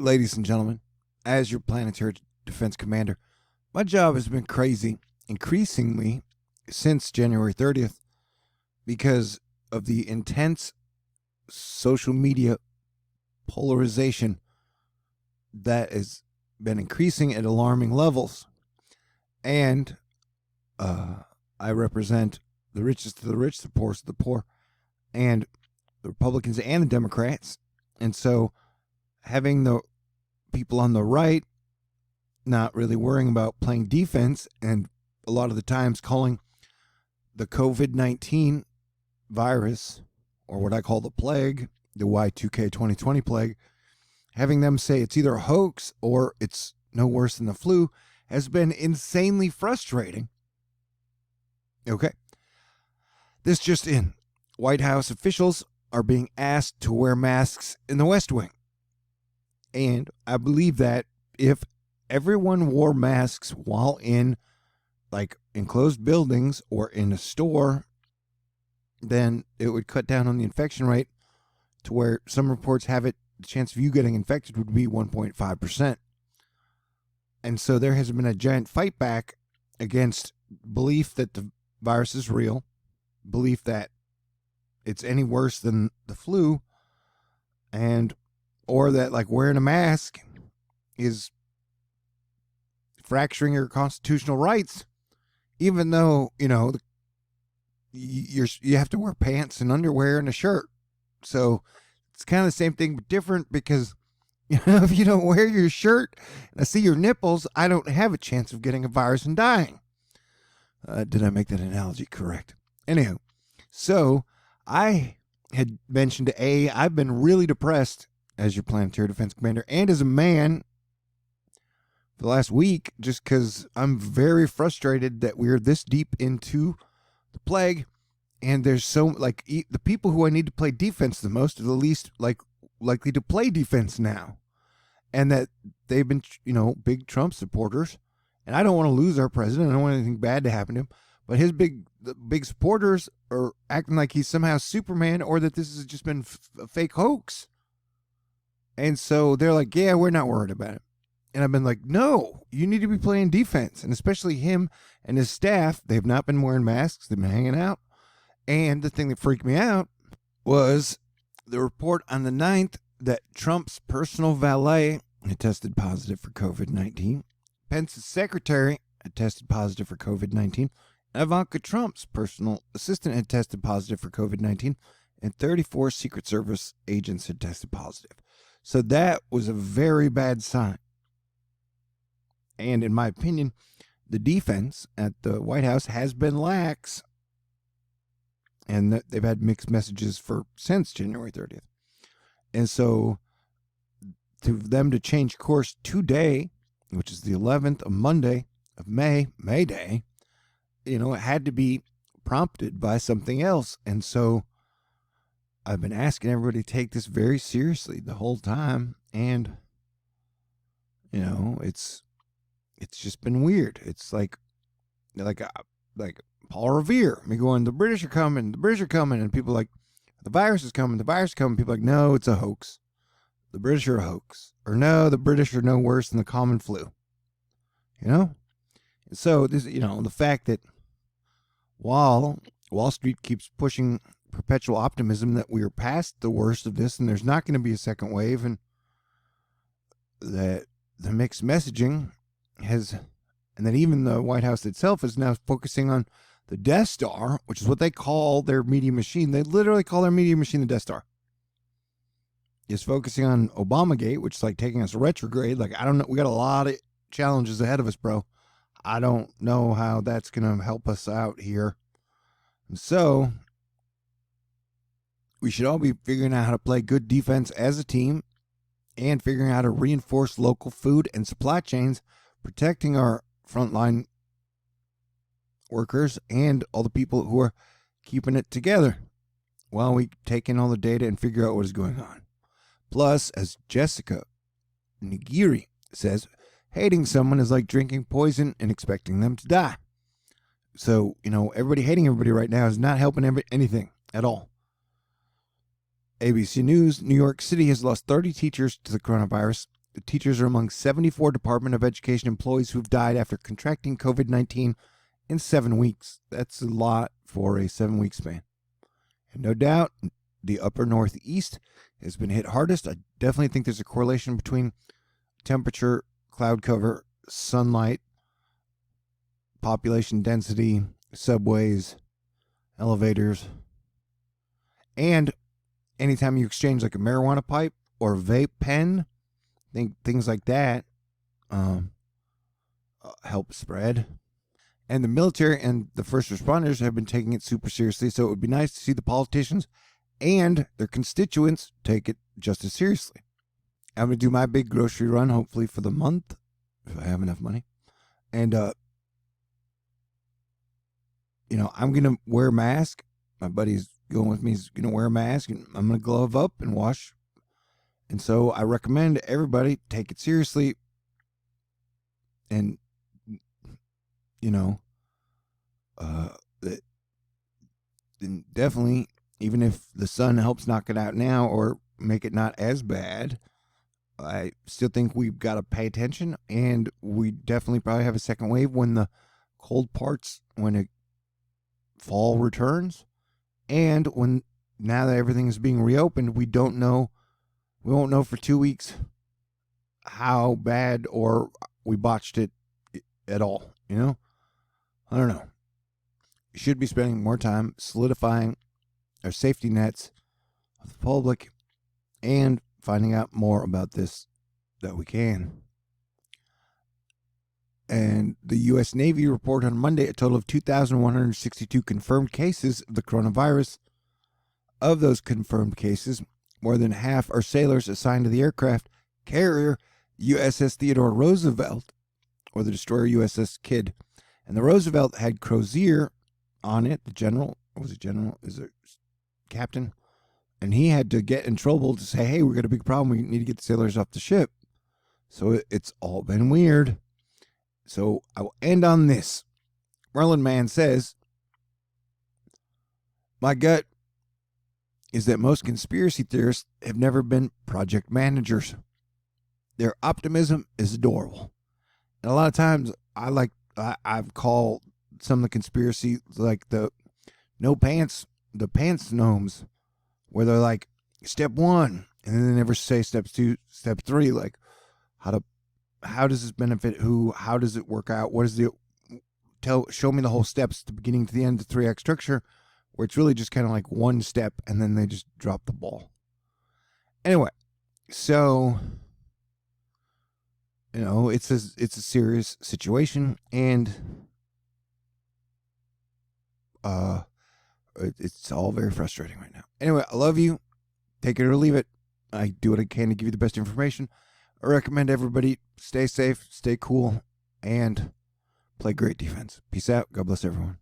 Ladies and gentlemen, as your planetary defense commander, my job has been crazy, increasingly since January 30th, because of the intense social media polarization that has been increasing at alarming levels. And I represent the richest of the rich, the poorest of the poor, and the Republicans and the Democrats. And so having the people on the right not really worrying about playing defense and a lot of the times calling the COVID-19 virus, or what I call the plague, the Y2K 2020 plague, having them say it's either a hoax or it's no worse than the flu has been insanely frustrating. Okay. This just in. White House officials are being asked to wear masks in the West Wing. And I believe that if everyone wore masks while in like enclosed buildings or in a store, then it would cut down on the infection rate to where some reports have it, the chance of you getting infected would be 1.5%. And so there has been a giant fight back against belief that the virus is real, belief that it's any worse than the flu, and or that like wearing a mask is fracturing your constitutional rights, even though, you know, you have to wear pants and underwear and a shirt. So it's kind of the same thing, but different because, you know, if you don't wear your shirt and I see your nipples, I don't have a chance of getting a virus and dying. Did I make that analogy correct? Anyhow, so I had mentioned I've been really depressed as your planetary defense commander and as a man for the last week, just because I'm very frustrated that we're this deep into the plague, and there's so like the people who I need to play defense the most are the least likely to play defense now, and that they've been, you know, big Trump supporters, and I don't want to lose our president. I don't want anything bad to happen to him, but the big supporters are acting like he's somehow Superman or that this has just been a fake hoax. And so they're like, yeah, we're not worried about it. And I've been like, no, you need to be playing defense. And especially him and his staff, they've not been wearing masks. They've been hanging out. And the thing that freaked me out was the report on the 9th that Trump's personal valet had tested positive for COVID-19. Pence's secretary had tested positive for COVID-19. Ivanka Trump's personal assistant had tested positive for COVID-19. And 34 Secret Service agents had tested positive. So that was a very bad sign. And in my opinion, the defense at the White House has been lax. And they've had mixed messages since January 30th. And so to them to change course today, which is the 11th, a Monday of May Day, you know, it had to be prompted by something else. And so I've been asking everybody to take this very seriously the whole time. And, you know, it's just been weird. It's like Paul Revere, me going, the British are coming, and people like, the virus is coming. People like, no, it's a hoax. The British are a hoax. Or no, the British are no worse than the common flu. You know? So this, you know, the fact that while Wall Street keeps pushing perpetual optimism that we are past the worst of this and there's not going to be a second wave, and that the mixed messaging and that even the White House itself is now focusing on the Death Star, which is what they call their media machine. They literally call their media machine the Death Star. Is focusing on Obamagate, which is like taking us retrograde. Like, I don't know. We got a lot of challenges ahead of us, bro. I don't know how that's going to help us out here. And so we should all be figuring out how to play good defense as a team and figuring out how to reinforce local food and supply chains, protecting our frontline workers and all the people who are keeping it together while we take in all the data and figure out what is going on. Plus, as Jessica Nigiri says, hating someone is like drinking poison and expecting them to die. So, you know, everybody hating everybody right now is not helping anything at all. ABC News, New York City has lost 30 teachers to the coronavirus teachers are among 74 Department of Education employees who've died after contracting COVID-19 in 7 weeks. That's a lot for a 7-week span. And no doubt, the upper Northeast has been hit hardest. I definitely think there's a correlation between temperature, cloud cover, sunlight, population density, subways, elevators, and anytime you exchange like a marijuana pipe or vape pen, things like that help spread. And the military and the first responders have been taking it super seriously, so it would be nice to see the politicians and their constituents take it just as seriously. I'm going to do my big grocery run, hopefully for the month, if I have enough money. And, I'm going to wear a mask. My buddy's going with me. He's going to wear a mask, and I'm going to glove up and wash. And so I recommend everybody take it seriously. And, definitely, even if the sun helps knock it out now or make it not as bad, I still think we've got to pay attention, and we definitely probably have a second wave when the cold parts, when fall returns, and when now that everything is being reopened, we won't know for 2 weeks how bad or we botched it at all. I don't know. We should be spending more time solidifying our safety nets of the public and finding out more about this that we can. And the U.S. Navy reported on Monday a total of 2,162 confirmed cases of the coronavirus. Of those confirmed cases, more than half are sailors assigned to the aircraft carrier USS Theodore Roosevelt, or the destroyer USS Kidd. And the Roosevelt had Crozier on it, the general. Was it general? Is it captain? And he had to get in trouble to say, hey, we got a big problem. We need to get the sailors off the ship. So it's all been weird. So I will end on this. Merlin Man says, my gut is that most conspiracy theorists have never been project managers. Their optimism is adorable. And a lot of times I've called some of the conspiracy like the pants gnomes, where they're like step 1 and then they never say steps 2, step 3, like how does this benefit who, how does it work out, what is show me the whole steps, the beginning to the end, the 3-act structure, where it's really just kind of like one step and then they just drop the ball. Anyway, so it's a serious situation, and it's all very frustrating right now. Anyway, I love you. Take it or leave it. I do what I can to give you the best information. I recommend everybody stay safe, stay cool, and play great defense. Peace out. God bless everyone.